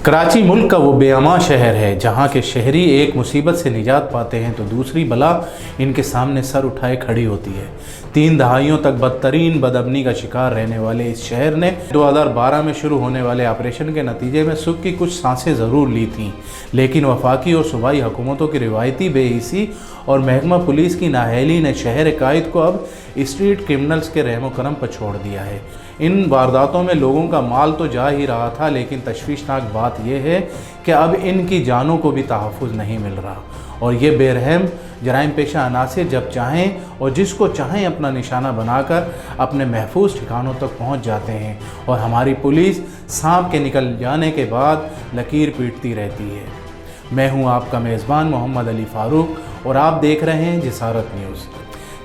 कराची मुल्क का वो बेअमान शहर है जहाँ के शहरी एक मुसीबत से निजात पाते हैं तो दूसरी बला इनके सामने सर उठाए खड़ी होती है। 3 दहाइयों तक बदतरीन बदअमनी का शिकार रहने वाले इस शहर ने 2012 में शुरू होने वाले ऑपरेशन के नतीजे में सुख की कुछ सांसें ज़रूर ली थीं, लेकिन वफाकी और सूबाई हुकूमतों की रिवायती बेहिसी और महकमा पुलिस की नाअहली ने शहर कायद को अब स्ट्रीट क्रिमिनल्स के रहमो करम पर छोड़ दिया है। इन वारदातों में लोगों का माल तो जा ही रहा था, लेकिन तशवीशनाक बात यह है कि अब इनकी जानों को भी तहफ़्फ़ुज़ नहीं मिल रहा और ये बेरहम जराइम पेशा अनासिर जब चाहें और जिसको चाहें अपना निशाना बनाकर अपने महफूज ठिकानों तक पहुंच जाते हैं और हमारी पुलिस सांप के निकल जाने के बाद लकीर पीटती रहती है। मैं हूं आपका मेज़बान मोहम्मद अली फ़ारूक और आप देख रहे हैं जिसारत न्यूज़।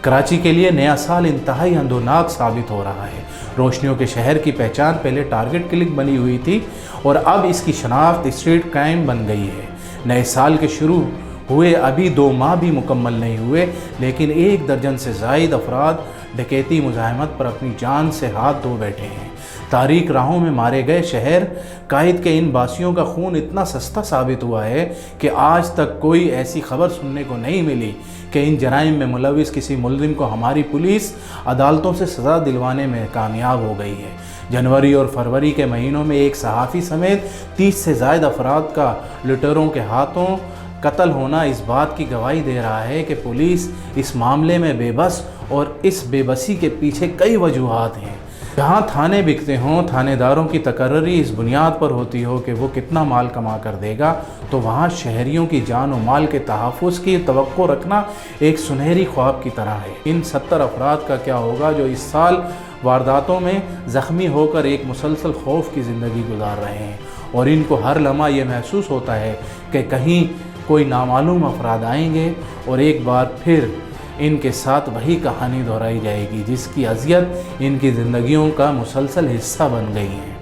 कराची के लिए नया साल इंतहाई अंधोनाक साबित हो रहा है। रोशनियों के शहर की पहचान पहले टारगेट क्लिक बनी हुई थी और अब इसकी शनाख्त स्ट्रीट क्राइम बन गई है। नए साल के शुरू हुए अभी 2 माह भी मुकम्मल नहीं हुए, लेकिन 1 दर्जन से ज़ायद अफराद डकैती मुज़ाहमत पर अपनी जान से हाथ धो बैठे हैं। तारीक राहों में मारे गए शहर कायद के इन बासियों का खून इतना सस्ता साबित हुआ है कि आज तक कोई ऐसी खबर सुनने को नहीं मिली कि इन जराइम में मुलविस किसी मुलजिम को हमारी पुलिस अदालतों से सज़ा दिलवाने में कामयाब हो गई है। जनवरी और फरवरी के महीनों में एक सहाफ़ी समेत 30 से ज़ायद अफराद का लुटेरों के हाथों कत्ल होना इस बात की गवाही दे रहा है कि पुलिस इस मामले में बेबस और इस बेबसी के पीछे कई वजूहात हैं। जहाँ थाने बिकते हों, थानेदारों की तकर्री इस बुनियाद पर होती हो कि वो कितना माल कमा कर देगा, तो वहाँ शहरियों की जान और माल के तहफ़्फ़ुज़ की तवक्को रखना एक सुनहरी ख्वाब की तरह है। इन 70 अफराद का क्या होगा जो इस साल वारदातों में ज़ख्मी होकर एक मुसलसल खौफ की ज़िंदगी गुजार रहे हैं और इनको हर लम्हा ये महसूस होता है कि कहीं कोई नामालूम अफराद आएंगे और एक बार फिर इनके साथ वही कहानी दोहराई जाएगी जिसकी अज़ियत इनकी ज़िंदगियों का मुसलसल हिस्सा बन गई है।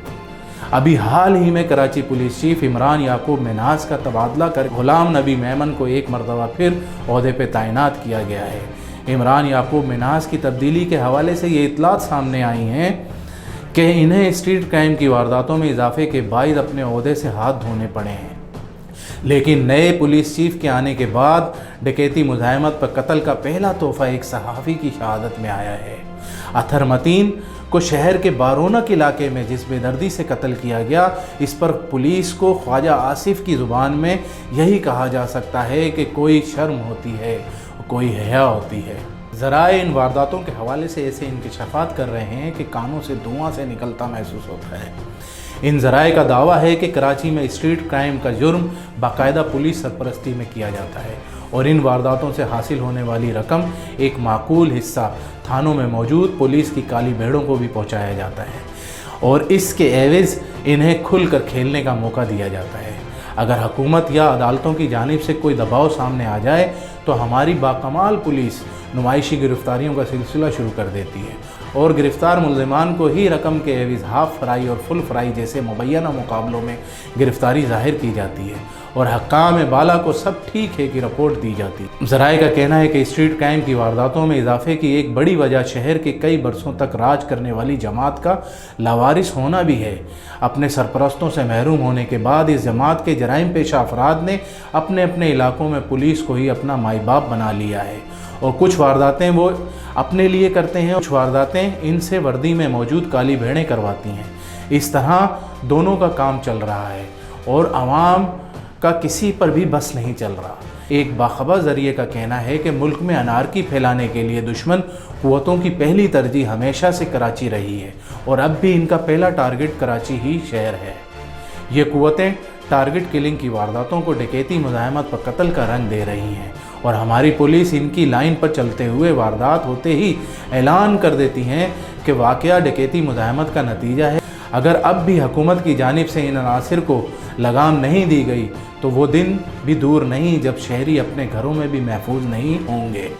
अभी हाल ही में कराची पुलिस चीफ इमरान याकूब मिन्हास का तबादला कर गुलाम नबी मेमन को एक मरतबा फिर ओहदे पर तैनात किया गया है। इमरान याकूब मिन्हास की तब्दीली के हवाले से ये इत्तलात सामने आई हैं कि इन्हें स्ट्रीट क्राइम की वारदातों में इजाफे के बायस अपने ओहदे से हाथ धोने पड़े हैं, लेकिन नए पुलिस चीफ के आने के बाद डकैती मुज़ाहमत पर कत्ल का पहला तोहफ़ा एक सहाफ़ी की शहादत में आया है। अथर मतीन को शहर के बारोनक इलाके में जिस बेदर्दी से कत्ल किया गया, इस पर पुलिस को ख्वाजा आसिफ की ज़ुबान में यही कहा जा सकता है कि कोई शर्म होती है, कोई हया होती है। ज़राए इन वारदातों के हवाले से ऐसे इंकशाफात कर रहे हैं कि कानों से धुआं से निकलता महसूस होता है। इन ज़राए का दावा है कि कराची में स्ट्रीट क्राइम का जुर्म बाकायदा पुलिस सरपरस्ती में किया जाता है और इन वारदातों से हासिल होने वाली रकम एक माकूल हिस्सा थानों में मौजूद पुलिस की काली भेड़ों को भी पहुंचाया जाता है और इसके एवज़ इन्हें खुलकर खेलने का मौका दिया जाता है। अगर हुकूमत या अदालतों की जानिब से कोई दबाव सामने आ जाए तो हमारी बाकमाल पुलिस नुमाइशी गिरफ्तारियों का सिलसिला शुरू कर देती है और गिरफ्तार मुल्ज़िमान को ही रकम के एवज़ हाफ फ्राई और फुल फ्राई जैसे मुबैना मुकाबलों में गिरफ्तारी ज़ाहिर की जाती है और हक्काम बाला को सब ठीक है की रिपोर्ट दी जाती है। ज़राए का कहना है कि स्ट्रीट क्राइम की वारदातों में इजाफे की एक बड़ी वजह शहर के कई बरसों तक राज करने वाली जमात का लावारिस होना भी है। अपने सरपरस्तों से महरूम होने के बाद इस जमात के जराइम पेशा अफराद ने अपने अपने इलाकों में पुलिस को ही अपना माई बाप बना लिया है और कुछ वारदातें वो अपने लिए करते हैं, कुछ वारदातें इनसे वर्दी में मौजूद काली भेड़ें करवाती हैं। इस तरह दोनों का काम चल रहा है और आवाम का किसी पर भी बस नहीं चल रहा। एक बाखबर ज़रिए का कहना है कि मुल्क में अनारकी फैलाने के लिए दुश्मन क़ुव्वतों की पहली तरजीह हमेशा से कराची रही है और अब भी इनका पहला टारगेट कराची ही शहर है। ये क़ुव्वतें टारगेट किलिंग की वारदातों को डकैती मुज़ाहमत पर कत्ल का रंग दे रही हैं और हमारी पुलिस इनकी लाइन पर चलते हुए वारदात होते ही ऐलान कर देती हैं कि वाक़या डकैती मुज़ाहमत का नतीजा है। अगर अब भी हुकूमत की जानिब से इन अनासिर को लगाम नहीं दी गई तो वो दिन भी दूर नहीं जब शहरी अपने घरों में भी महफूज नहीं होंगे।